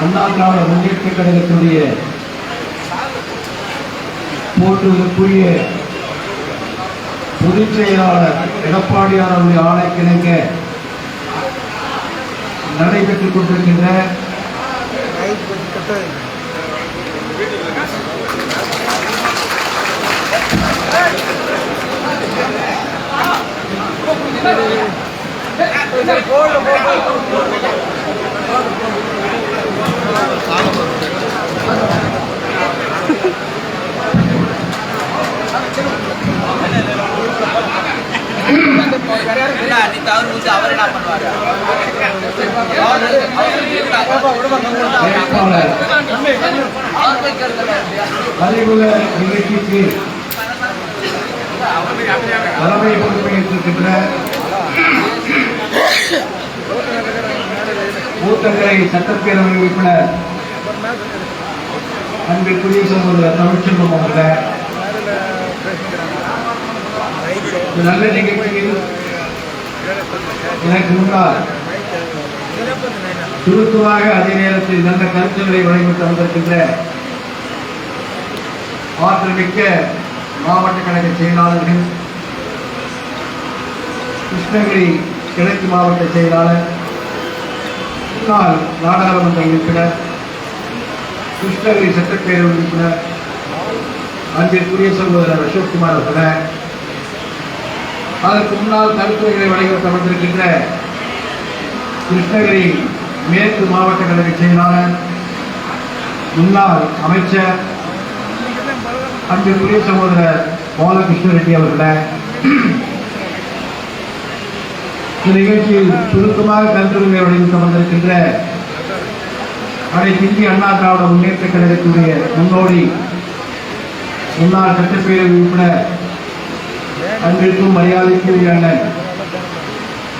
அண்ணா திராவிட முன்னேற்ற கழகத்துடைய போற்றுவதற்குரிய பொதுச் செயலாளர் எடப்பாடியார் அவருடைய ஆணைக்கிணங்க நடைபெற்றுக் கொண்டிருக்கின்ற அறிமுக நிகழ்ச்சிக்கு தலைமை பொறுப்பேற்றிருக்கின்ற ஊத்தங்கரை சட்டப்பேரவை உறுப்பினர் அன்பிற்குரிய சகோதரர் தமிழ்ச்செல்வம் அவர்கள் நல்ல நிகழ்ச்சியில் எனக்கு முன்னால் சுருக்கமாக அதே நேரத்தில் நல்ல கருத்துக்களை வழங்கிவிட்டு வந்திருக்கின்ற ஆற்றல் மிக்க மாவட்ட கழக செயலாளர்கள், கிருஷ்ணகிரி கிழக்கு மாவட்ட செயலாளர், முன்னாள் நாடாளுமன்ற உறுப்பினர், கிருஷ்ணகிரி சட்டப்பேரவை உறுப்பினர் அன்பிற்குரிய சகோதரர் அசோக்குமார் அவர்கள், அதற்கு முன்னால் கருத்துரைகளை வழங்கிவிட்டு வந்திருக்கின்ற கிருஷ்ணகிரி மேற்கு மாவட்ட கழக செயலாளர், முன்னாள் அமைச்சர் அன்பிற்குரிய சகோதரர் பாலகிருஷ்ண ரெட்டி அவர்கள், இந்த நிகழ்ச்சியில் சுருக்கமாக கருத்துரைகளை வழங்கிவிட்டு வந்திருக்கின்ற அனைத்து இந்திய அண்ணா திராவிட முன்னேற்ற கழகத்துடைய முன்னோடி முன்னாள் சட்டப்பேரவை உறுப்பினர் அன்பிற்கும் மரியாதைக்குரிய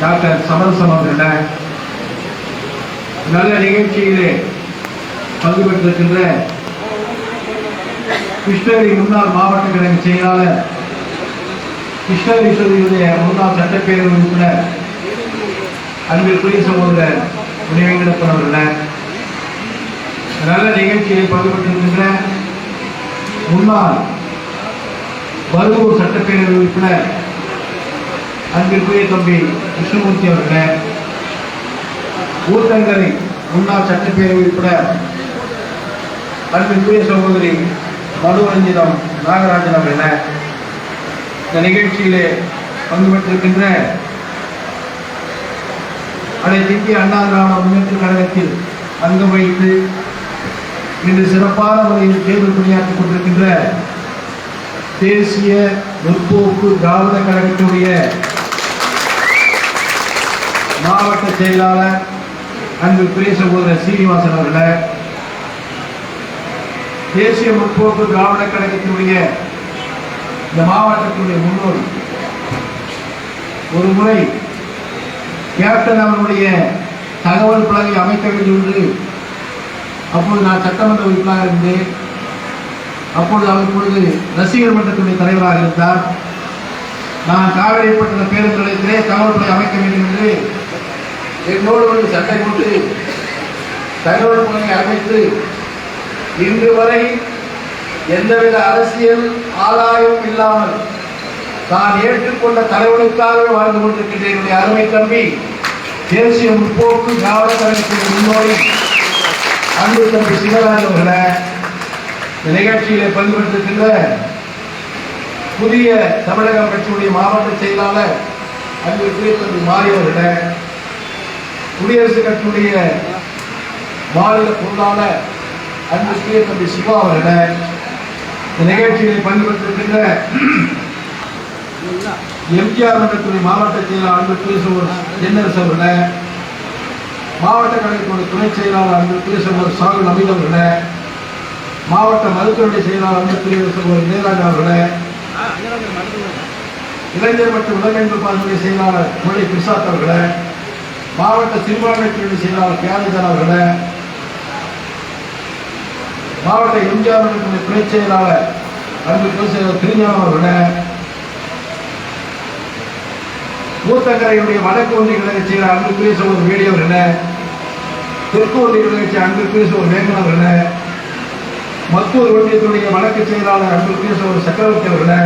டாக்டர் சமரசம் அவர்கள், நல்ல நிகழ்ச்சியிலே பங்கு பெற்றிருக்கின்ற கிருஷ்ணகிரி முன்னாள் மாவட்ட கழக செயலாளர், கிருஷ்ணகிரி தொகுதியுடைய முன்னாள் சட்டப்பேரவை உறுப்பினர் அன்பிற்குரிய சகோதரர் முனிவேங்கடப்பன் அவர்கள், நல்ல நிகழ்ச்சியை பங்கு பெற்றிருக்கின்ற முன்னாள் பருவூர் சட்டப்பேரவை உறுப்பினர் அன்பிற்குரிய தம்பி கிருஷ்ணமூர்த்தி அவர்கள், ஊத்தங்கரை முன்னாள் சட்டப்பேரவை உறுப்பினர் அன்பிற்குரிய சகோதரி மனுரஞ்சிதம் நாகராஜன் அவர்கள், இந்த நிகழ்ச்சியிலே பங்கு பெற்றிருக்கின்ற அனைத்து இந்திய அண்ணா திராவிட முன்னேற்ற கழகத்தில் அங்கம் வைத்து இன்று சிறப்பான முறையில் தேர்தல் பணியாற்றிக் கொண்டிருக்கின்ற தேசிய முற்போக்கு திராவிட கழகத்துடைய மாவட்ட செயலாளர் அன்பிற்குரிய சகோதரர் சீனிவாசன் அவர்கள், தேசிய முற்போக்கு திராவிட கழகத்தினுடைய இந்த மாவட்டத்தினுடைய முன்னோடி, ஒரு முறை கேப்டன் அவருடைய தகவல் பலகை அமைக்க வேண்டும் என்று அப்போது நான் சட்டமன்ற உறுப்பினராக இருந்தேன். அப்பொழுது அவர் இப்பொழுது ரசிகர் மன்றத்துடைய தலைவராக இருந்தார். நான் காவிரிப்பட்ட பேருந்து நிலையத்திலே தகவல் பலகை அமைக்க வேண்டும் என்று என்னோடு வந்து சட்டை போட்டு தகவல் பலகை அமைத்து இன்று வரை எந்தவித அரசியல் ஆதாயமும் இல்லாமல் நான் ஏற்றுக்கொண்ட தலைவனுக்காகவே வாழ்ந்து கொண்டிருக்கின்ற என்னுடைய அருமை தம்பி தேசிய முற்போக்கு திராவிட கழகத்தின் முன்னோடி அன்பு தம்பி சிவராஜ் அவர்களை, இந்த நிகழ்ச்சியிலே பங்கு பெற்றிருக்கின்ற புதிய தமிழக கட்சியுடைய மாவட்ட செயலாளர் அன்பிற்குரிய தம்பி மாரி அவர்களை, குடியரசுக் கட்சியுடைய மாநில பொருளாளர் அன்பிற்குரிய தம்பி சிவா அவர்களை, இந்த நிகழ்ச்சியில் பங்கு பெற்றிருக்கின்ற எம்ஜிஆர் மன்றத்துடைய மாவட்ட செயலாளர் அன்பிற்குரிய என்எஸ் அவர்களை, மாவட்ட கழகத்துடைய துணை செயலாளர் அன்பிற்குரிய சகோதரர் சாகுல் அமீத் அவர்களை, மாவட்ட மருத்துவமனை செயலாளர் அன்பிற்குரிய சகோதரர் இளையராஜா அவர்களை, இளைஞர் மற்றும் இளமைப்பாளர்களுடைய செயலாளர் முரளி பிரசாத் அவர்களை, மாவட்ட சிறுபான்மைத்துறை செயலாளர் தியாகராஜன் அவர்களை, மாவட்ட எம்ஜிஆர் மன்றத்துடைய துணை செயலாளர் அன்பிற்குரிய செயலாளர் திருஞானம் அவர்களை, ஊத்தங்கரையுடைய வடக்கு ஒன்றிய கழக செயலாளர் அன்புக்குரிய சகோதரர் வேடி அவர்களை, தெற்கு ஒன்றிய கட்சி அன்பிற்கு ஒரு வேங்கன் அவர்களே, மத்தூர் ஒன்றியத்துடைய வடக்கு செயலாளர் அன்பிற்கு ஒரு சக்கரவர்த்தி அவர்களே,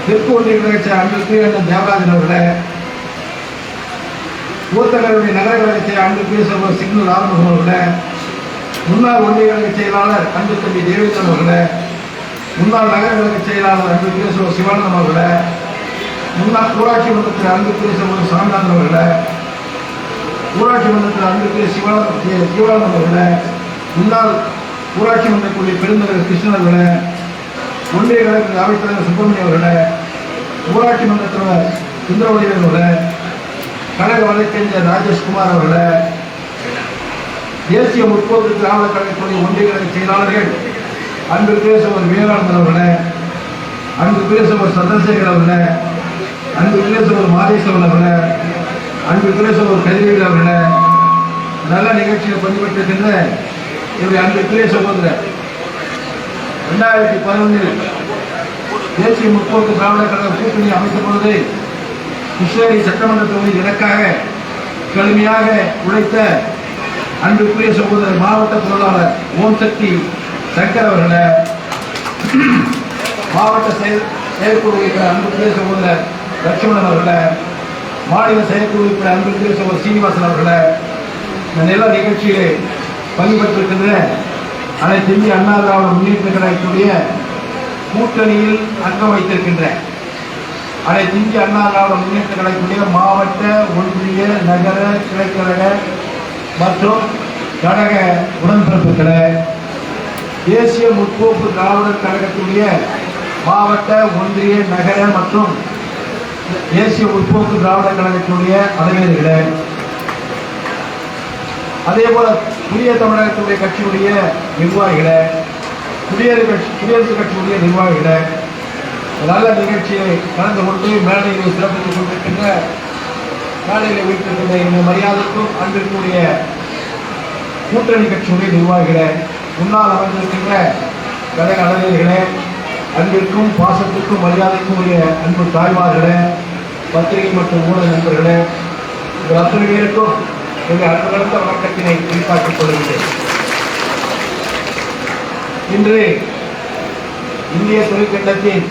தெற்கு ஒன்றிய கட்சி அன்பிற்கு அண்ணன் தேவராஜன் அவர்களே, ஊத்தகருடைய நகர கழக அன்பிற்கு ஒரு சிக்னல் ஆறுமுகம் அவர்களே, முன்னாள் ஒன்றிய கழக செயலாளர் அன்பு தம்பி தேவேந்திரன் அவர்களே, முன்னாள் நகர கழக செயலாளர் அன்பு ஒரு சிவானந்தம் அவர்களே, முன்னாள் ஊராட்சி மன்றத்தில் அன்பு ஒரு சாமிநாதன் அவர்களே, ஊராட்சி மன்றத்தில் அன்பு சிவானந்தம் அவர்களே, முன்னாள் ஊராட்சி மன்றக்கூடிய பெருந்தலைவர் கிருஷ்ணன் அவர்களே, ஒன்றிய கழக அவைத்தலைவர் சுப்பிரமணியம் அவர்களே, ஊராட்சி மன்றத்தில் சுந்தரவடிவன் அவர்களே, கழக வழக்கறிஞர் ராஜேஷ்குமார் அவர்களே, தேசிய முற்போக்கு திராவிட கழகத்துடைய ஒன்றிய கழக செயலாளர்கள் அன்பு பேசுவர் விவேகானந்தன் அவர்களே, அன்பு பேசுவர் சந்திரசேகர் அவர்களே, அன்பு பேசுவர் மாதேஸ்வரன் அவர்களே, அன்பு பேசுவர் கதிரவேல் அவர்களே, நல்ல நிகழ்ச்சியில் பங்கு பெற்றிருக்கின்ற என்னுடைய அன்பு சகோதரர் 2011 தேசிய முற்போக்கு திராவிட கழக கூட்டணி அமைத்த பொழுது கிருஷ்ணகிரி சட்டமன்ற தொகுதி எனக்காக கடுமையாக உழைத்த அன்புக்குரிய சகோதரர் மாவட்ட பொருளாளர் ஓம் சக்தி சங்கர் அவர்களே, மாவட்ட செயற்குழு உறுப்பினர் அன்புக்குரிய சகோதரர் லட்சுமணன் அவர்களே, மாநில செயற்குழு உறுப்பினர் அன்புக்குரிய சகோதரர் சீனிவாசன் அவர்களே, இந்த நில நிகழ்ச்சியிலே பங்கு பெற்றிருக்கின்ற அனைத்து இந்திய அண்ணா திராவிட முன்னேற்ற கழகத்துடைய கூட்டணியில் அங்கம் வைத்திருக்கின்ற அனைத்து இந்திய அண்ணா திராவிட முன்னேற்ற கழகத்துடைய மாவட்ட ஒன்றிய நகர கிளைக்கழக மற்றும் கழக உடன்பிறப்புகளை தேசிய முற்போக்கு திராவிடர் கழகத்துடைய மாவட்ட ஒன்றிய நகர மற்றும் தேசிய முற்போக்கு திராவிடர் கழகத்துடைய தலைவர்களே, அதே போல புதிய தமிழகத்துடைய கட்சியுடைய நிர்வாகிகளே, குடியரசுக் கட்சியுடைய நிர்வாகிகளே, நல்ல நிகழ்ச்சியை கலந்து கொண்டு மேடையில் சிறப்பித்துக் கொண்டிருக்கின்ற மேடையில் வைத்திருக்கின்ற இந்த மரியாதைக்கும் அன்பிற்குரிய கூட்டணி கட்சியுடைய நிர்வாகிகளே, முன்னால் அமர்ந்திருக்கின்ற கழக அலுவலர்களே, அன்பிற்கும் பாசத்திற்கும் மரியாதைக்கும் உரிய அன்பு தாய்மார்களே, பத்திரிகை மற்றும் ஊடக நண்பர்களே, இந்த அத்தனை பேருக்கும் எங்கள் அன்புகளந்த வணக்கத்தினை குறிப்பாக்கிக் கொள்கிறேன். இன்று இந்திய தொழிற்கண்டத்தின்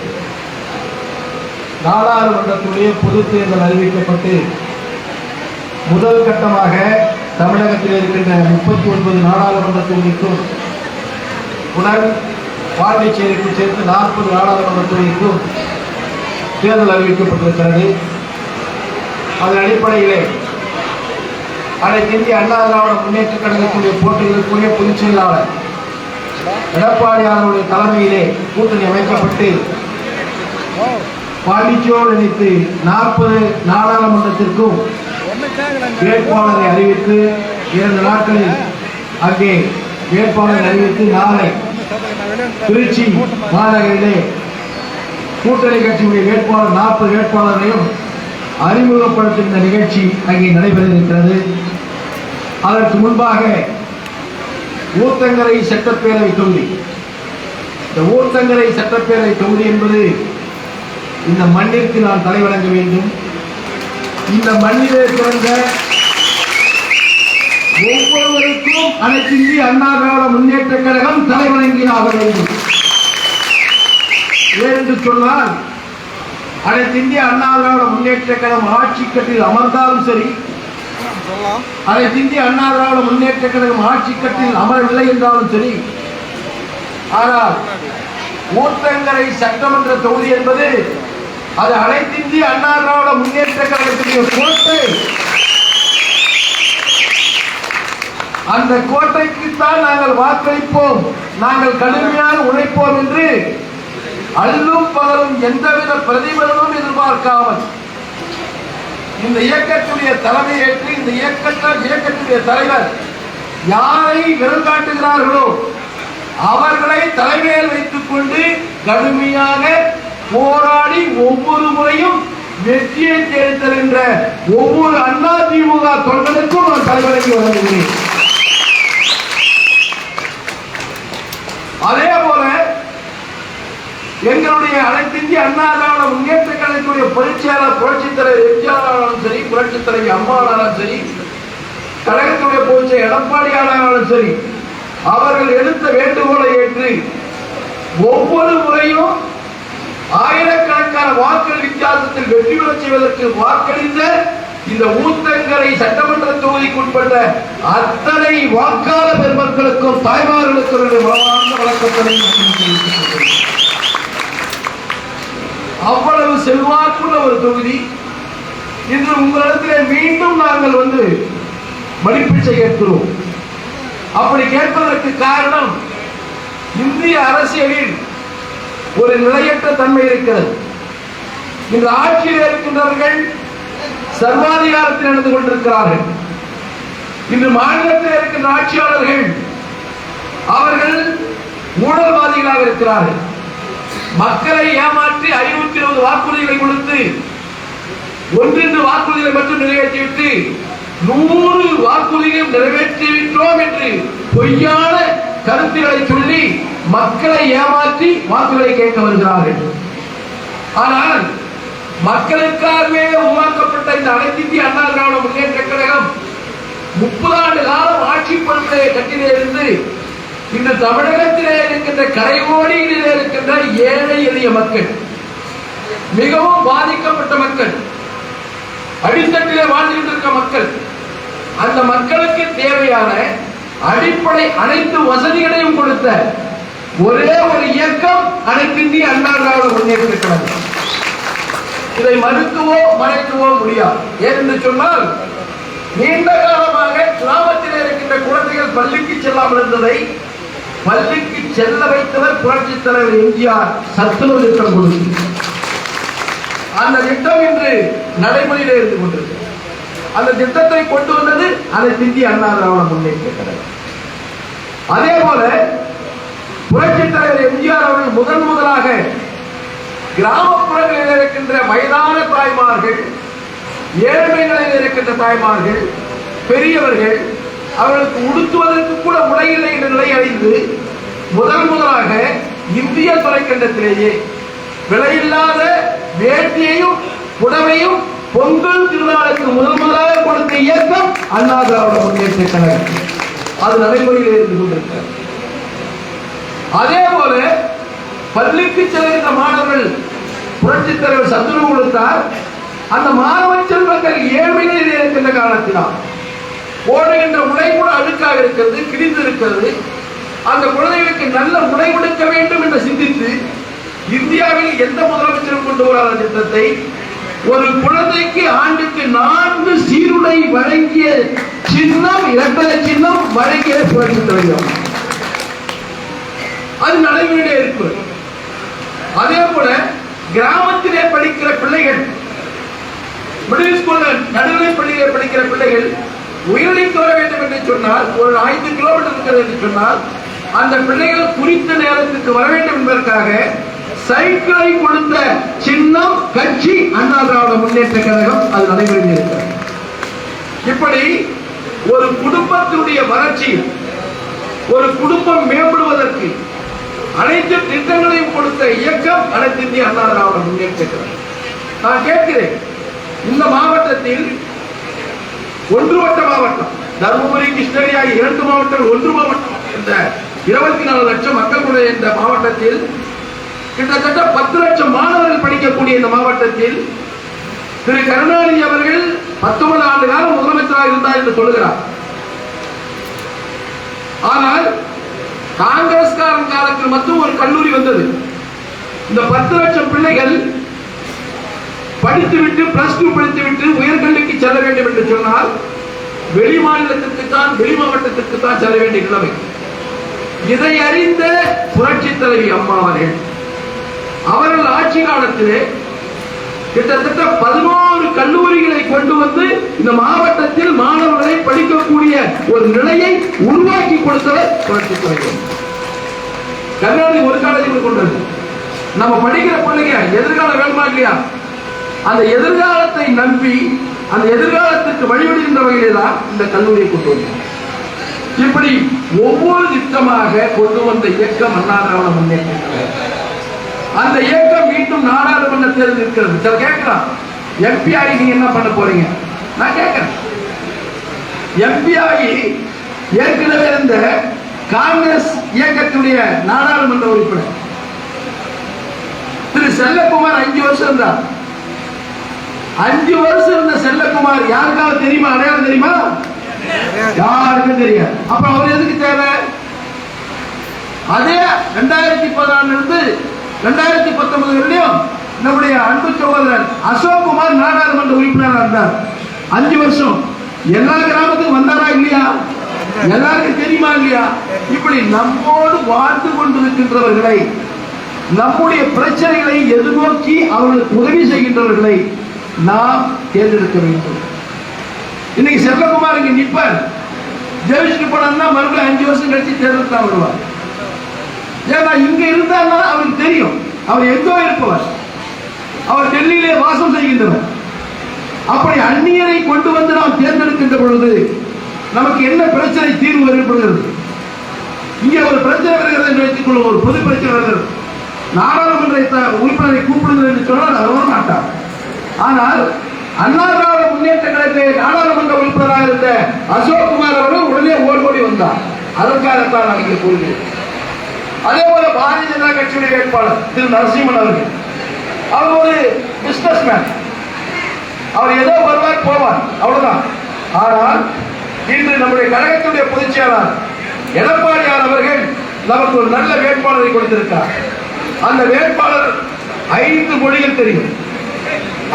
நாடாளுமன்றத்துடைய பொதுத் தேர்தல் அறிவிக்கப்பட்டு முதல் கட்டமாக தமிழகத்தில் இருக்கின்ற 39 நாடாளுமன்ற தொகுதிக்கும் உடன் பாண்டிச்சேரிக்கு சேர்த்து 40 நாடாளுமன்ற தொகுதிக்கும் தேர்தல் அறிவிக்கப்பட்டிருக்கிறது. அதன் அடிப்படையிலே அனைத்து இந்திய அண்ணா திராவிட முன்னேற்ற கழகத்துடைய போட்டிகளுக்குரிய பொதுச் செயலாளர் எடப்பாடியாருடைய தலைமையிலே கூட்டணி அமைக்கப்பட்டு பாண்டிச்சேரியோடு இணைத்து 40 நாடாளுமன்றத்திற்கும் வேட்பாளரை அறிவித்து 2 நாட்களில் அங்கே வேட்பாளரை அறிவித்து நாளை திருச்சி மாநகரிலே கூட்டணி கட்சியுடைய வேட்பாளர் 40 வேட்பாளரையும் அறிமுகப்படுத்துகின்ற நிகழ்ச்சி அங்கே நடைபெற இருக்கிறது. அதற்கு முன்பாக ஊத்தங்கரை சட்டப்பேரவை தொகுதி, இந்த ஊத்தங்கரை சட்டப்பேரவை தொகுதி என்பது இந்த மண்ணிற்கு நான் தலைவணங்க வேண்டும். இந்த மண்ணிலே பிறந்த ஒவ்வொருவருக்கும் அனைத்து இந்திய அண்ணா திராவிட முன்னேற்ற கழகம் தலைவணங்கியாக வேண்டும். ஏனென்று சொன்னால் அனைத்து இந்திய அண்ணா திராவிட முன்னேற்ற கழகம் ஆட்சி கட்டில் அமர்ந்தாலும் சரி, அனைத்து இந்திய அண்ணா திராவிட முன்னேற்ற கழகம் ஆட்சி கட்டில் அமரவில்லை என்றாலும் சரி, ஆனால் ஊத்தங்கரை சட்டமன்ற தொகுதி என்பது அது அனைத்து இந்திய அண்ணா திராவிட முன்னேற்ற கழகத்துடைய கோட்டை. அந்த கோட்டைக்குத்தான் நாங்கள் வாக்களிப்போம், நாங்கள் கடுமையாக உழைப்போம் என்று அல்லும் பகலும் எந்தவித பிரதிபலனும் எதிர்பார்க்காமல் இந்த இயக்கத்துடைய தலைமையேற்று இந்த இயக்கத்துடைய தலைவர் யாரை விரல் காட்டுகிறார்களோ அவர்களை தலைமையில் வைத்துக் கொண்டு கடுமையாக போராடி ஒவ்வொரு முறையும் வெற்றியை தேர்ந்தெடுக்கின்ற ஒவ்வொரு அதிமுக தொண்டனுக்கும் நான் தலைவருக்கு வழங்குகிறேன். அதே போல எங்களுடைய அனைத்து இந்திய அண்ணா திராவிட முன்னேற்ற கழகத்துடைய பொதுச் செயலாளர் புரட்சித் தலைவர் எம்ஜிஆர் ஆனாலும் சரி, புரட்சித் தலைவி அம்மாவானாலும் சரி, கழகத்துடைய போச்ச எடப்பாடியானாலும் சரி, அவர்கள் எடுத்த வேண்டுகோளை ஏற்று ஒவ்வொரு முறையும் ஆயிரக்கணக்கான வாக்குகள் வித்தியாசத்தில் வெற்றி பெற செய்வதற்கு வாக்களித்த இந்த ஊத்தங்கரை சட்டமன்ற தொகுதிக்குட்பட்ட அத்தனை வாக்காளர் பெருமக்களுக்கும் தாய்மார்களுக்கும் மனமார்ந்த வணக்கத்தை அவ்வளவு செல்வாக்குள்ள ஒரு தொகுதி. இன்று உங்களிடத்திலே மீண்டும் நாங்கள் வந்து மதிப்பீச்சை கேட்கிறோம். அப்படி கேட்பதற்கு காரணம், இந்திய அரசியலில் ஒரு நிலையற்ற தன்மை இருக்கிறது. இந்த ஆட்சியில் இருக்கின்றவர்கள் சர்வாதிகாரத்தில் நடந்து கொண்டிருக்கிறார்கள். இன்று மாநிலத்தில் இருக்கின்ற ஆட்சியாளர்கள் அவர்கள் ஊழல்வாதிகளாக இருக்கிறார்கள். மக்களை ஏமாற்றி 520 வாக்குறுதிகளை கொடுத்து 1 வாக்குறுதிகளை மட்டும் நிறைவேற்றிவிட்டு 100 வாக்குறுதிகள் நிறைவேற்றிவிட்டோம் என்று பொய்யான கருத்துக்களை சொல்லி மக்களை ஏமாற்றி வாக்குகளை கேட்க வருகிறார்கள். ஆனால் மக்களுக்காகவே உருவாக்கப்பட்ட இந்த அனைத்து இந்திய அண்ணா திராவிட முன்னேற்ற கழகம் 30 ஆண்டு காலம் ஆட்சி பொறுப்பிலே கட்டிலிருந்து இன்று தமிழகத்திலே இருக்கின்ற கரைகோடியிலே இருக்கின்ற ஏழை எளிய மக்கள், மிகவும் பாதிக்கப்பட்ட மக்கள், அடித்தட்டிலே வாழ்ந்து கொண்டிருக்கிற மக்கள், அந்த மக்களுக்கு தேவையான அடிப்படை அனைத்து வசதிகளையும் கொடுத்த ஒரே ஒரு இயக்கம் அனைத்து இந்திய அண்ணா திராவிட முன்னேற்ற கழகம். இதை மறுக்கவோ மறைக்கவோ முடியாது. ஏனென்று சொன்னால், நீண்ட காலமாக கிராமத்தில் இருக்கின்ற குழந்தைகள் பள்ளிக்கு செல்லாமல் இருந்ததை பள்ளிக்கு செல்ல வைத்தவர் புரட்சித் தலைவர் எம்ஜிஆர் சத்துணவு திட்டம் கொடுத்து, அந்த திட்டம் இன்று நடைமுறையில் இருந்து கொண்டிருக்கிறது. அந்த திட்டத்தை கொண்டு வந்தது அனைத்து இந்திய அண்ணா திராவிட முன்னேற்ற கழகம். அதே போல புரட்சித் தலைவர் எம்ஜிஆர் அவர்கள் முதலாக கிராமப்புறங்களில் இருக்கின்ற வயதான தாய்மார்கள், ஏழ்மை நிலையில் இருக்கின்ற தாய்மார்கள், பெரியவர்கள், அவர்களுக்கு உடுத்துவதற்கு கூட உடையில்லை என்ற நிலை அடைந்து முதலாக இந்திய துறைக்கண்டத்திலேயே விலையில்லாத வேட்டியையும் புடவையும் பொங்கல் திருநாளுக்கு முதலாக கொடுத்த இயக்கம் அண்ணா திராவிட முன்னேற்ற கழகம். அது நடைமுறையில் இருந்து கொண்டிருக்கிறது. அதே போல பள்ளிக்கு செல்கின்ற மாணவர்கள் புரட்சித் தலைவர் சத்துணவு கொடுத்தார். அந்த மாணவ செல்வங்கள் ஏழ்மையில் இருக்கின்ற காரணத்தினால் போடுகின்ற உடை கூட அழுக்காக இருக்கிறது, கிழிந்து இருக்கிறது. அந்த குழந்தைகளுக்கு நல்ல உடை கொடுக்க வேண்டும் என்று சிந்தித்து இந்தியாவில் எந்த முதலமைச்சரும் கொண்டு வராத திட்டத்தை, ஒரு குழந்தைக்கு ஆண்டுக்கு 4 சீருடை வழங்கிய சின்னம், இரட்டை சின்னம் வழங்கிய புரட்சித் தலைவர். அது நடைமுறையிலே இருக்கிறது. அதே போல கிராமத்திலே படிக்கிற பிள்ளைகள், மிடில் ஸ்கூல் நடுநிலை பள்ளியிலே படிக்கிற பிள்ளைகள் உயர்நிலைக்கு வர வேண்டும் என்று சொன்னால், ஒரு 5 கிலோமீட்டர் இருக்கிறது என்று சொன்னால், அந்த பிள்ளைகள் குறித்த நேரத்துக்கு வர வேண்டும் என்பதற்காக சைக்கிளை கொடுத்த சின்னம் கட்சி அண்ணா திராவிட முன்னேற்ற கழகம். அது நடைமுறையில் இருக்கிறது. இப்படி ஒரு குடும்பத்தினுடைய வளர்ச்சி, ஒரு குடும்பம் மேம்படுவதற்கு அனைத்து திட்டங்களையும் கொடுத்த இயக்கம் அனைத்து இந்திய அண்ணா திராவிட முன்னேற்ற கழகம். நான் கேட்கிறேன், இந்த மாவட்டத்தில் ஒன்றுபட்ட மாவட்டம் தர்மபுரி, கிருஷ்ணகிரி ஆகிய 2 மாவட்டங்கள் ஒன்று மாவட்டம். இந்த 24 லட்சம் மக்களுடைய இந்த மாவட்டத்தில் கிட்டத்தட்ட 10 லட்சம் மாணவர்கள் படிக்கக்கூடிய இந்த மாவட்டத்தில் திரு கருணாநிதி அவர்கள் 19 ஆண்டு காலம் முதலமைச்சராக இருந்தார் என்று சொல்லுகிறார். ஆனால் காங்கிரஸ்காரன் காலத்தில் மட்டும் ஒரு கல்லூரி வந்தது. இந்த 10 லட்சம் பிள்ளைகள் படித்துவிட்டு +2 படித்துவிட்டு உயர்கல்விக்கு செல்ல வேண்டும் என்று சொன்னால் வெளி மாநிலத்திற்கு தான், வெளி மாவட்டத்திற்கு தான் செல்ல வேண்டிய நிலைமை. இதை அறிந்த புரட்சித் தலைவி அம்மா அவர்கள் ஆட்சி காலத்திலே கிட்டத்தட்ட 11 கல்லூரிகளை கொண்டு வந்து இந்த மாவட்டத்தில் மாணவர்களை படிக்கக்கூடிய ஒரு நிலையை உருவாக்கி கொடுத்தவர் புரட்சித் தலைவர். கருணாநிதி ஒரு காலேஜ் கொண்டது. நம்ம படிக்கிற பிள்ளைங்க எதிர்காலம் வேணுமா இல்லையா? அந்த எதிர்காலத்தை நம்பி அந்த எதிர்காலத்துக்கு வழிபடுகின்ற வகையில் தான் இந்த கல்லூரியை கொண்டு வந்தார். இப்படி ஒவ்வொரு திட்டமாக கொண்டு வந்த இயக்கம் அண்ணா திராவிட முன்னேற்ற கழகம். அந்த இயக்கம் மீண்டும் நாடாளுமன்ற தேர்தல் இருக்கிறது. கேட்கலாம், எம்பி ஆகி நீங்க என்ன பண்ண போறீங்க? நான் கேட்கிறேன், எம்பி ஆகி ஏற்கனவே இருந்த காங்கிரஸ் இயக்கத்துடைய நாடாளுமன்ற உறுப்பினர் திரு செல்லகுமார் 5 வருஷம் இருந்தார். 5 வருஷம் இருந்த செல்லகுமார் யாருக்காவது தெரியுமா? அடையாளம் தெரியுமா? யாருக்கும் தெரியாது. அப்ப அவர் எதுக்கு தேவை? அதே 2014 இருந்து 2019 வரையும் நம்முடைய அன்பு சகோதரர் அசோக் குமார் நாடாளுமன்ற உறுப்பினராக இருந்தார். 5 வருஷம். எல்லா கிராமத்துக்கும் வந்தாரா இல்லையா? எல்லாருக்கும் தெரியுமா இல்லையா? இப்படி நம்மோடு வாழ்ந்து கொண்டிருக்கின்றவர்களை, நம்முடைய பிரச்சனைகளை எதிர்நோக்கி அவர்களுக்கு உதவி செய்கின்றவர்களை நாம் தேர்ந்தெடுக்க வேண்டும். இன்னைக்கு செல்லகுமார் இங்க நிப்பார், ஜெயிச்சுட்டு போனா மறுபடியும் 5 வருஷம் கழிச்சு தேர்தல் தான் வருவார். ஏன்னா இங்க இருந்தாருன்னா அவருக்கு தெரியும் அவர் எங்கோ இருப்பவர், அவர் டெல்லியிலே வாசம் செய்கின்றவர். அப்படி அந்நியரை கொண்டு வந்து நாம் தேர்ந்தெடுக்கின்ற பொழுது நமக்கு என்ன பிரச்சனை தீர்வு ஏற்படுகிறது? இங்கே ஒரு பிரச்சனை வருகிறது என்று வைத்துக் கொள்ளும், ஒரு பொது பிரச்சனை வருகிறது. நாடாளுமன்ற உறுப்பினரை கூப்பிடுங்கள் என்று சொன்னால் அவர் வர மாட்டார். ஆனால் அண்ணா திராவிட முன்னேற்ற கழகத்தை நாடாளுமன்ற உறுப்பினராக இருந்த அசோக் குமார் அவர்கள் உடனே ஓடி வந்தார். அதற்காகத்தான் நான் இங்கே கூறுகிறேன். அதே போல பாரதிய ஜனதா கட்சியுடைய வேட்பாளர் திரு நரசிம்மன் அவர்கள், அவர் ஒரு பிசினஸ் மேன். அவர் ஏதோ வருவார் போவார், அவ்வளவுதான். ஆனால் இன்று நம்முடைய கழகத்துடைய பொதுச் செயலாளர் எடப்பாடியார் அவர்கள் நமக்கு ஒரு நல்ல வேட்பாளரை கொடுத்திருக்கிறார். அந்த வேட்பாளர் 5 மொழிகள் தெரியும்.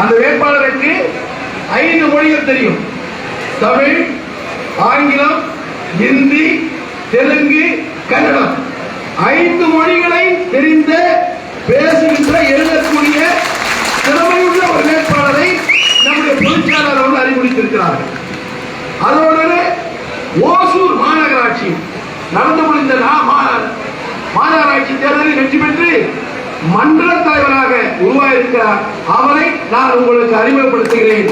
அந்த வேட்பாளருக்கு 5 மொழிகள் தெரியும். தமிழ், ஆங்கிலம், இந்தி, தெலுங்கு, கன்னடம். 5 மொழிகளை தெரிந்த, பேசுகின்ற, எழுதக்கூடிய திறமையுள்ள ஒரு வேட்பாளரை நம்முடைய பொதுச் செயலாளர் அவர்கள் அறிமுகப்படுத்தியிருக்கிறார்கள். அதோடு ஓசூர் மாநகராட்சி நடந்து முடிந்த மாநகராட்சி தேர்தலில் வெற்றி பெற்று மண்டல தலைவராக உருவாயிருக்கிறார். அவரை நான் உங்களுக்கு அறிமுகப்படுத்துகிறேன்.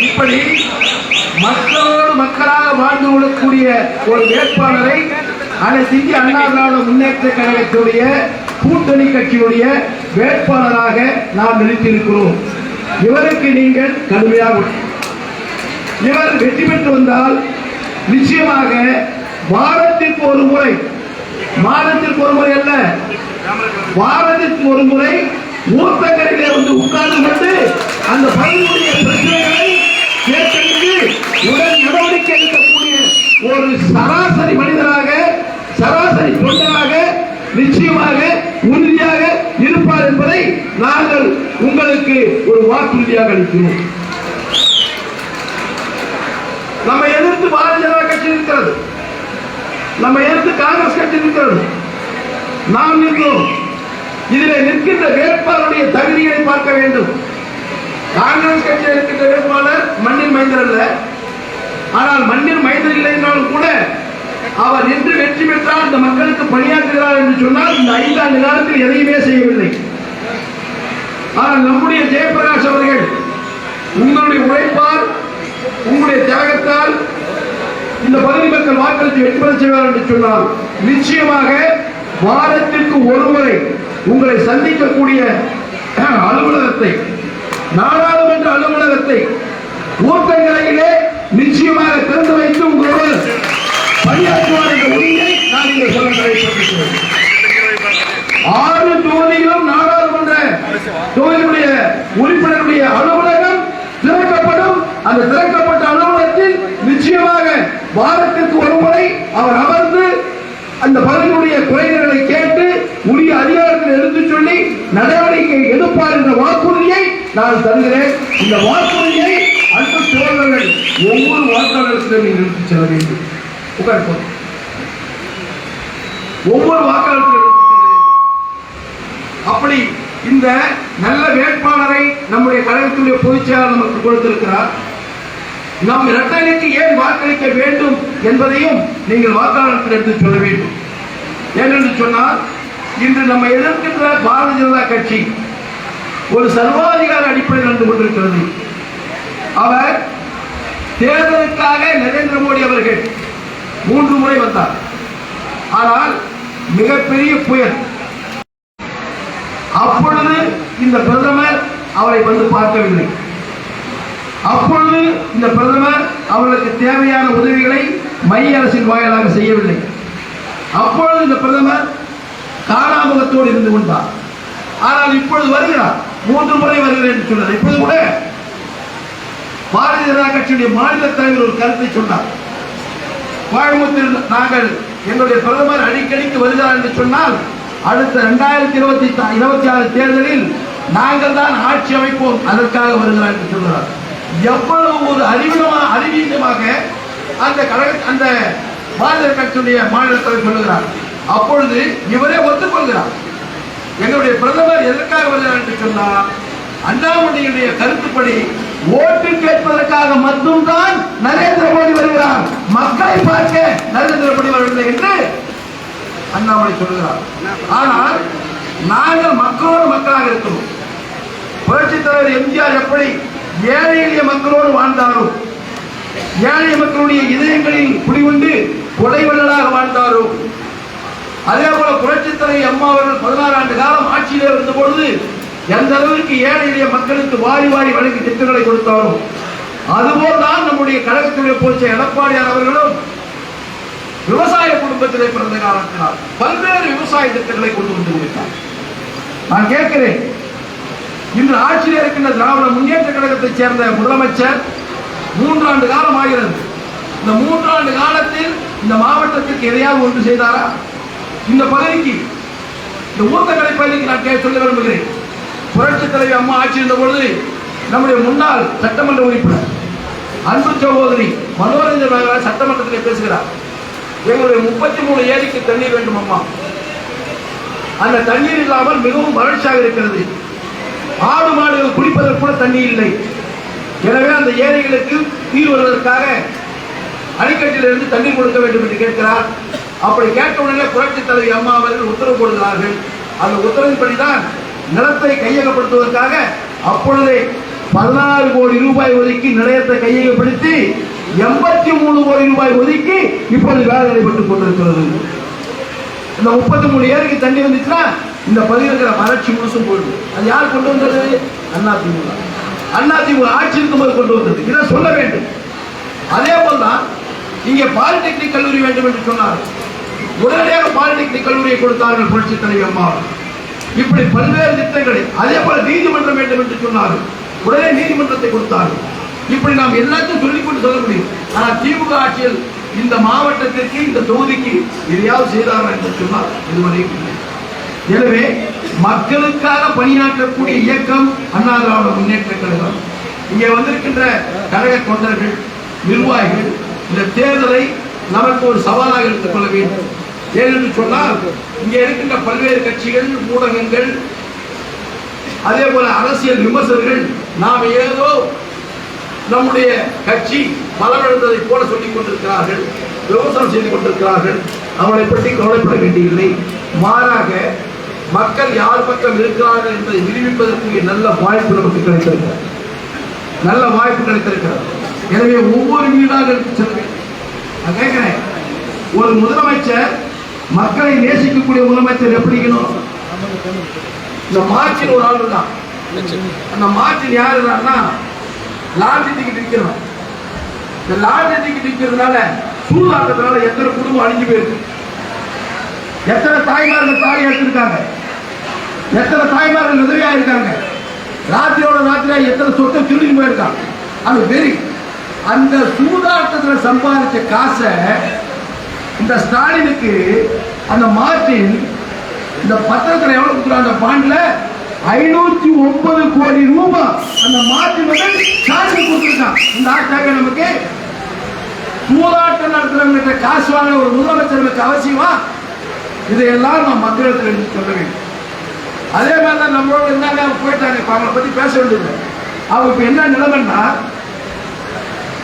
இப்படி மக்களோடு மக்களாக வாழ்ந்து கொள்ளக்கூடிய ஒரு வேட்பாளரை அனைத்து இந்திய அண்ணா திராவிட முன்னேற்ற கழகத்துடைய கூட்டணி கட்சியுடைய வேட்பாளராக நாம் நிறுத்தியிருக்கிறோம். இவருக்கு நீங்கள் கடுமையாக, இவர் வெற்றி பெற்று வந்தால் நிச்சயமாக வாரத்திற்கு ஒரு முறை, மாதத்திற்கு ஒரு முறை அல்ல, வாரத்திற்கு ஒரு முறை ஊர்த்தங்கரையிலே வந்து உட்கார்ந்து கொண்டு அந்த பகுதியுடைய பிரச்சனைகளை கேட்டெடுத்து உடன் நடவடிக்கை எடுக்கக்கூடிய ஒரு சராசரி மனிதராக, சராசரி தொண்டராக நிச்சயமாக உறுதியாக இருப்பார் என்பதை நாங்கள் உங்களுக்கு ஒரு வாக்குறுதியாக அளிக்கிறோம். நம்ம எதிர்த்து பாரதிய ஜனதா கட்சி இருக்கிறது, நம்ம எதிர்த்து காங்கிரஸ் கட்சி இருக்கிறது, நாம் நிற்கிறோம். இதில் நிற்கின்ற வேட்பாளருடைய தகுதிகளை பார்க்க வேண்டும். காங்கிரஸ் கட்சியில் இருக்கின்ற வேட்பாளர் மண்ணில் மைந்தர் அல்ல. ஆனால் மண்ணில் மைந்தர் இல்லை என்றாலும் கூட அவர் நின்று வெற்றி பெற்றால் இந்த மக்களுக்கு பணியாற்றுகிறார் என்று சொன்னால் இந்த 5 ஆண்டு காலத்தில் எதையுமே செய்யவில்லை. ஆனால் நம்முடைய ஜெயபிரகாஷ் அவர்கள் உங்களுடைய உழைப்பால், உங்களுடைய தியாகத்தால் இந்த பகுதி மக்கள் வாக்களித்து வெற்றி பெற செய்வார் என்று சொன்னால் நிச்சயமாக வாரத்திற்கு ஒரு முறை உங்களை சந்திக்கக்கூடிய அலுவலகத்தை, நாடாளுமன்ற அலுவலகத்தை ஊர்த்தங்கரையிலே நிச்சயமாக திறந்து வைத்து உங்களோடு பணியாற்றுவார் என்ற உறுதியை நான் இங்கே சொல்ல கடமைப்பட்டிருக்கிறேன். 6 தொகுதியிலும் நாடாளுமன்ற தொகுதியுடைய உறுப்பினருடைய அலுவலகம் திறக்கப்படும். அந்த திறக்கப்பட்ட அலுவலகத்தில் நிச்சயமாக வாரத்திற்கு ஒரு முறை அவர் அமர்ந்து அந்த பகுதியுடைய குறைகளை கேட்டு உரிய அதிகாரத்தில் எடுத்து சொல்லி நடவடிக்கை எடுப்பார் என்ற வாக்குறுதியை நான் தருகிறேன். இந்த வாக்குறுதியை அன்பு சோழர்கள் ஒவ்வொரு வாக்காளர்களுக்கும் நீங்கள் எடுத்துச் செல்ல வேண்டும். ஒவ்வொரு வாக்காளர்களுக்கும் அப்படி இந்த நல்ல வேட்பாளரை நம்முடைய கழகத்துடைய பொதுச் செயலாளர் நமக்கு கொடுத்திருக்கிறார். நாம் இரட்டைக்கு ஏன் வாக்களிக்க வேண்டும் என்பதையும் நீங்கள் வாக்காளர்கள் எடுத்து சொல்ல வேண்டும். ஏனென்று சொன்னால் இன்று நம்ம எதிர்க்கின்ற பாரதிய ஜனதா கட்சி ஒரு சர்வாதிகார அடிப்படையில் நடந்து கொண்டிருக்கிறது. அவர் தேர்தலுக்காக நரேந்திர மோடி அவர்கள் 3 முறை வந்தார். ஆனால் மிகப்பெரிய புயல். அப்பொழுது இந்த பிரதமர் அவரை வந்து பார்க்கவில்லை. அப்பொழுது இந்த பிரதமர் அவர்களுக்கு தேவையான உதவிகளை மைய அரசின் வாயிலாக செய்யவில்லை. அப்பொழுது இந்த பிரதமர் காணாமுகத்தோடு இருந்து கொண்டார். ஆனால் இப்பொழுது வருகிறார், 3 முறை வருகிறேன் என்று சொன்னார். இப்பொழுது கூட பாரதிய ஜனதா கட்சியுடைய மாநில தலைவர் ஒரு கருத்தை சொன்னார். கோயம்புத்தூர் நாங்கள் எங்களுடைய பிரதமர் அடிக்கடிக்கு வருகிறார் என்று சொன்னால் அடுத்த 2026 தேர்தலில் நாங்கள் தான் ஆட்சி அமைப்போம், அதற்காக வருகிறார் என்று சொல்கிறார். எவ்வளவு ஒரு அறிவீனமாக அந்த பாரதிய கட்சியுடைய மாநில தலைவர் சொல்லுகிறார். அப்பொழுது இவரே ஒத்துக்கொள்கிறார். எங்களுடைய பிரதமர் எதற்காக வருகிறார் என்று சொன்னார், அண்ணாமலையுடைய கருத்துப்படி ஓட்டு கேட்பதற்காக மட்டும்தான் நரேந்திர மோடி வருகிறார், மக்களை பார்க்க நரேந்திர மோடி வரவில்லை என்று அண்ணாமலை சொல்லுகிறார். ஆனால் நாங்கள் மக்களோடு மக்களாக இருக்கிறோம். புரட்சித் தலைவர் எம்ஜிஆர் எப்படி ஏழை எளிய மக்களோடு வாழ்ந்தாரோ, ஏழை மக்களுடைய இதயங்களில் குடிகொண்டு கொடைவள்ளலாக வாழ்ந்தாரோ, அதே போல புரட்சித் தலைவர் அம்மா அவர்கள் 16 ஆண்டு காலம் ஆட்சியிலே இருந்த பொழுது எந்த அளவிற்கு ஏழை எளிய மக்களுக்கு வாரி வாரி வழங்கி திட்டங்களை கொடுத்தாரோ, அதுபோல் தான் நம்முடைய கழகத்துடைய பொதுச்செயலாளர் எடப்பாடியார் அவர்களும் விவசாய குடும்பத்திலே பிறந்த காலத்தினால் பல்வேறு விவசாய திட்டங்களை கொண்டு வந்து கொடுத்தார். நான் கேட்கிறேன், இன்று ஆட்சியில் இருக்கின்ற திராவிட முன்னேற்ற கழகத்தைச் சேர்ந்த முதலமைச்சர் 3 ஆண்டு காலம் ஆகிறது. இந்த 3 ஆண்டு காலத்தில் இந்த மாவட்டத்திற்கு எதையாவது ஒன்று செய்தாரா? இந்த பகுதிக்கு, இந்த ஊத்தக்கடை பகுதிக்கு நான் சொல்ல விரும்புகிறேன். புரட்சித் தலைவி அம்மா ஆட்சி இருந்த பொழுது நம்முடைய முன்னாள் சட்டமன்ற உறுப்பினர் அன்பு சகோதரி மனோரஞ்சன் நாகராஜ் சட்டமன்றத்தில் பேசுகிறார். எங்களுடைய 33 ஏரிக்கு தண்ணீர் வேண்டும் அம்மா, அந்த தண்ணீர் இல்லாமல் மிகவும் வறட்சியாக இருக்கிறது, ஆடு மாடுகள் குடிப்பதற்கு கூட தண்ணீர் இல்லை. எனவே அந்த ஏரிகளுக்கு நீர் வருவதற்காக அணைக்கட்டிலிருந்து தண்ணீர் கொடுக்க வேண்டும் என்று கேட்கிறார். அப்படி கேட்டவுடனே புரட்சித் தலைவி அம்மா அவர்கள் உத்தரவு போடுகிறார்கள். அந்த உத்தரவின்படிதான் நிலத்தை கையகப்படுத்துவதற்காக அப்பொழுதே 16 கோடி ரூபாய் ஒதுக்கி நிலையத்தை கையகப்படுத்தி 83 கோடி ரூபாய் ஒதுக்கி இப்பொழுது வேலை நடைபெற்றுக் கொண்டிருக்கிறது. இந்த 33 ஏரிக்கு தண்ணி வந்துச்சுன்னா இந்த பகுதியில் இருக்கிற வறட்சி முழுசும் போயிடுது. அது யார் கொண்டு வந்தது? அதிமுக ஆட்சி இருக்கும்போது கொண்டு வந்தது. இதை சொல்ல வேண்டும். அதே போல்தான் இங்கே பாலிடெக்னிக் கல்லூரி வேண்டும் என்று சொன்னார். உடனடியாக பாலிடெக்னிக் கல்லூரியை கொடுத்தார்கள் புரட்சித் தலைவி அம்மா. இப்படி பல்வேறு திட்டங்களை, அதே போல நீதிமன்றம் வேண்டும் என்று சொன்னார்கள், உடனே நீதிமன்றத்தை கொடுத்தார்கள். இப்படி நாம் எல்லாத்தையும் சொல்லிக்கொண்டு சொல்ல முடியும். ஆனால் திமுக ஆட்சியில் இந்த மாவட்டத்திற்கு, இந்த தொகுதிக்கு எதையாவது செய்தார்கள் என்று சொன்னால் இதுவரை. எனவே மக்களுக்காக பணியாற்றக்கூடிய இயக்கம் அண்ணா திராவிட முன்னேற்ற கழகம். இங்கே வந்திருக்கின்ற கழக தொண்டர்கள், நிர்வாகிகள் இந்த தேர்தலை நமக்கு ஒரு சவாலாக எடுத்துக் கொள்ள வேண்டும். ஏனென்று சொன்னால் இங்கே இருக்கின்ற பல்வேறு கட்சிகள், ஊடகங்கள், அதே போல அரசியல் விமர்சகர்கள் நாம் ஏதோ நம்முடைய கட்சி பலமிழந்ததை போல சொல்லிக் கொண்டிருக்கிறார்கள், விமர்சனம் செய்து கொண்டிருக்கிறார்கள். அவளை பற்றி கவலைப்பட வேண்டியதில்லை. மாறாக மக்கள் யார் பக்கம் இருக்கிறார்கள் என்பதை நிரூபிப்பதற்கு நல்ல வாய்ப்பு நமக்கு கிடைத்திருக்கிறது, நல்ல வாய்ப்பு கிடைத்திருக்கிறது. எனவே ஒவ்வொரு வீடாக செல்ல வேண்டும். நான் கேட்கிறேன், ஒரு முதலமைச்சர் மக்களை நேசிக்கக்கூடிய முதலமைச்சர் எப்படி இருக்கணும்? இந்த மார்ச்சின் ஒரு ஆள் தான். அந்த மார்ச்சின் யாருன்னா லாட்ஜி டிக்கெட் விற்கிறோம். இந்த லாட்ஜி டிக்கெட் விற்கிறதுனால சூதாட்டத்தினால எத்தனை குடும்பம் அழிஞ்சு போயிருக்கு, எத்தனை தாய்மார்கள் தாலி எடுத்திருக்காங்க, எத்தனை தாய்மார்கள் உதவியா இருக்காங்க, ராத்திரியோட ராத்திரியா எத்தனை சொத்தை திருடி போயிருக்காங்க. அது வெறி. அந்த சூதாட்டத்தில் சம்பாதிச்ச காசை இந்த ஸ்டாலினுக்கு அந்த மார்ட்டின் இந்த பத்திரத்தில் எவ்வளவு கொடுக்குறாங்க? அந்த பாண்ட்ல 509 கோடி ரூபாய் அந்த மார்ட்டின் வந்து ஸ்டாலினுக்கு கொடுத்துருக்கான். இந்த ஆட்சியாக நமக்கு சூதாட்டம் நடத்துறவங்க காசு வாங்க ஒரு முதலமைச்சர் நமக்கு அவசியமா? இதையெல்லாம் நாம் மக்களிடத்தில் எடுத்து சொல்ல வேண்டும். அதே மாதிரி தான் நம்மளோட இருந்தாங்க, அவங்க போயிட்டாங்க. அவங்களை பத்தி பேச வேண்டியது. அவங்க இப்ப என்ன நிலைமைன்னா,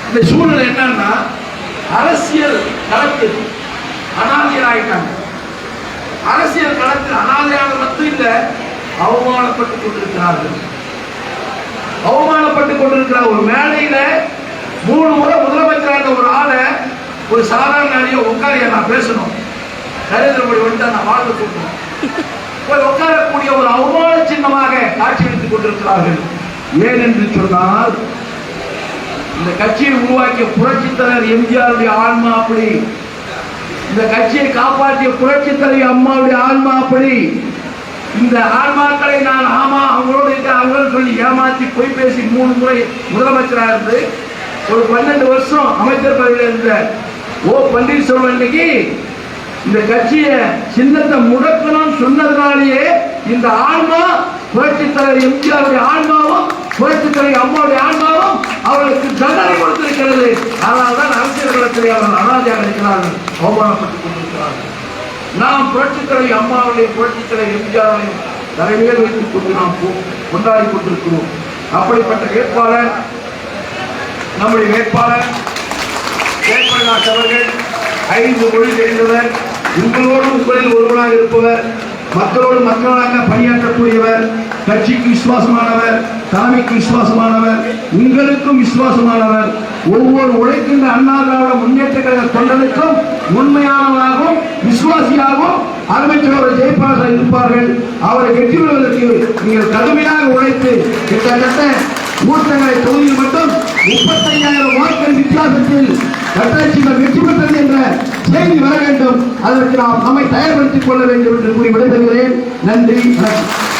இந்த சூழ்நிலை என்னன்னா, அரசியல் களத்தில் அனாதையர் ஆயிட்டாங்க. அரசியல் களத்தில் அனாதையாக மட்டும் இல்ல, அவமானப்பட்டுக் கொண்டிருக்கிறார்கள். அவமானப்பட்டுக் கொண்டிருக்கிற ஒரு மேடையில 3 முறை வேண்ட ஒரு ஆளை ஒரு சாதாரண நாளையே உட்காரியா நான் பேசணும், நரேந்திர மோடி வந்து நான் வாழ்ந்து கொடுக்கணும், போய் உட்காரக்கூடிய ஒரு அவமான சின்னமாக காட்சியளித்துக் கொண்டிருக்கிறார்கள். ஏன் என்று சொன்னால் இந்த கட்சியை உருவாக்கிய புரட்சித் தலைவர் எம்ஜிஆருடைய ஆன்மா அப்படி, இந்த கட்சியை காப்பாற்றிய புரட்சித் தலைவர் அம்மாவுடைய ஆன்மா அப்படி. இந்த ஆன்மாக்களை நான் ஆமா அவங்களோட அவங்களும் சொல்லி ஏமாற்றி போய் பேசி 3 முறை முதலமைச்சராக இருந்து ஒரு 12 வருஷம் அமைச்சர் பதவியில் இருந்த ஓ பன்னீர்செல்வம் இன்னைக்கு இந்த கட்சியை சின்னத்தை முடக்கணும்னு சொன்னதுனாலேயே இந்த ஆன்மா புரட்சித் தலைவர் எம்ஜிஆருடைய ஆன்மாவும் புரட்சித் தலைவர் அம்மாவுடைய ஆன்மாவும் அவர்களுக்கு தண்டனை கொடுத்திருக்கிறது. அதனால்தான் அரசியல் களத்திலே அவர்கள் அனாதையாக இருக்கிறார்கள், அவமானப்பட்டுக் கொண்டிருக்கிறார்கள். நாம் புரட்சித் தலைவர் அம்மாவுடைய புரட்சித் தலைவர் எம்ஜிஆரையும் தலைமையில் வைத்துக் கொண்டு நாம் கொண்டாடி கொண்டிருக்கிறோம். அப்படிப்பட்ட வேட்பாளர் நம்முடைய வேட்பாளர் ஜெயபிரகாஷ் அவர்கள் 5 மொழி தெரிந்தவர், உங்களோடு உங்களில் ஒருவராக இருப்பவர், மக்களோடு மக்களாக பணியாற்றக்கூடியவர், கட்சிக்கு விசுவாசமானவர், தலைமைக்கு விசுவாசமானவர், உங்களுக்கும் விசுவாசமானவர், ஒவ்வொரு உழைக்கின்ற அண்ணா திராவிட முன்னேற்ற கழக தொண்டனுக்கும் உண்மையானவராகவும் விசுவாசியாகவும் அமைச்சர் ஜெயபிரகாஷ் இருப்பார்கள். அவரை வெற்றி பெறுவதற்கு நீங்கள் கடுமையாக உழைத்து கிட்டத்தட்ட ஊட்டங்களை தொகுதியில் மட்டும் 35,000 வாக்குகள் வித்தியாசத்தில் கட்டாட்சிகள் வெற்றி பெற்றது என்ற செய்தி வர வேண்டும். அதற்கு நாம் நம்மை தயார்படுத்திக் கொள்ள வேண்டும் என்று கூறி விடைபெறுகிறேன். நன்றி, வணக்கம்.